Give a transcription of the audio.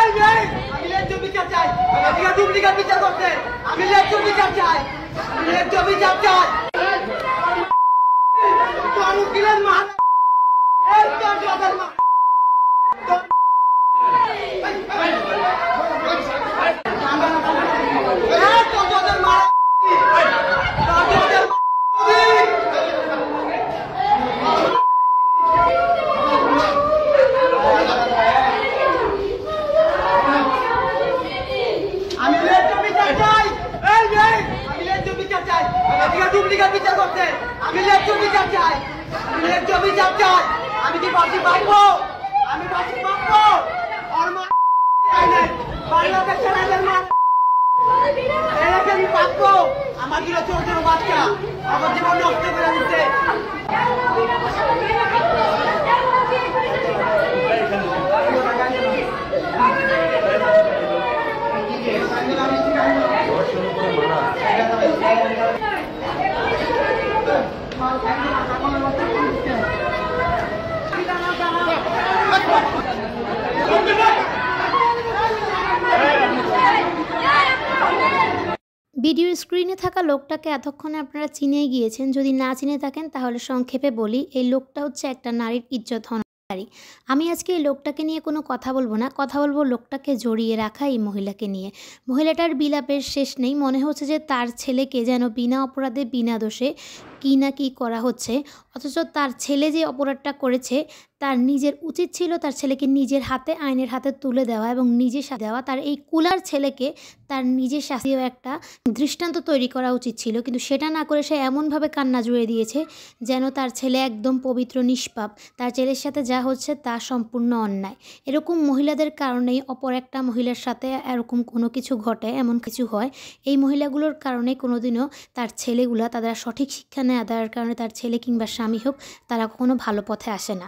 আমি ন্যায্য বিচার চাই। আমি ডুপ্লিকেট বিচার করতে আমি ন্যায্য বিচার চাই। আমি ন্যায্য বিচার চাই। তোর উকিলের মা এই তোর জগের মা ডুপ্লিকেট বিচার করতে আমি ন্যায্য বিচার চাই। আমি ন্যায্য বিচার চাই। আমি কি ফাঁসি পাবো? আমি ফাঁসি পাবো? বাংলাদেশের আমি পাবো? আমার দিল ছোট ছোট বাচ্চা আমার জীবন নষ্ট করে দিচ্ছে। ভিডিওর স্ক্রিনে থাকা লোকটাকে এতক্ষণে আপনারা চিনেই গিয়েছেন। যদি না চিনে থাকেন তাহলে সংক্ষেপে বলি, এই লোকটা হচ্ছে একটা নারীর ইজ্জত হননকারী। আমি আজকে এই লোকটাকে নিয়ে কোনো কথা বলবো না, কথা বলবো লোকটাকে জড়িয়ে রাখা এই মহিলাকে নিয়ে। মহিলাটার বিলাপের শেষ নেই। মনে হচ্ছে যে তার ছেলেকে যেন বিনা অপরাধে বিনা দোষে কী না কী করা হচ্ছে, অথচ তার ছেলে যে অপরাধটা করেছে তার নিজের উচিত ছিল তার ছেলেকে নিজের হাতে আইনের হাতে তুলে দেওয়া এবং নিজে শাস্তি দেওয়া। তার এই কুলার ছেলেকে তার নিজের শাস্তিও একটা দৃষ্টান্ত তৈরি করা উচিত ছিল, কিন্তু সেটা না করে সে এমনভাবে কান্না জুড়ে দিয়েছে যেন তার ছেলে একদম পবিত্র নিষ্পাপ। তার ছেলের সাথে যা হচ্ছে তা সম্পূর্ণ অন্যায়। এরকম মহিলাদের কারণেই অপর একটা মহিলার সাথে এরকম কোনো কিছু ঘটে, এমন কিছু হয়। এই মহিলাগুলোর কারণে কোনোদিনও তার ছেলেগুলা তাদের সঠিক শিক্ষা না দেওয়ার কারণে তার ছেলে কিংবা স্বামী হোক তারা কখনো ভালো পথে আসে না।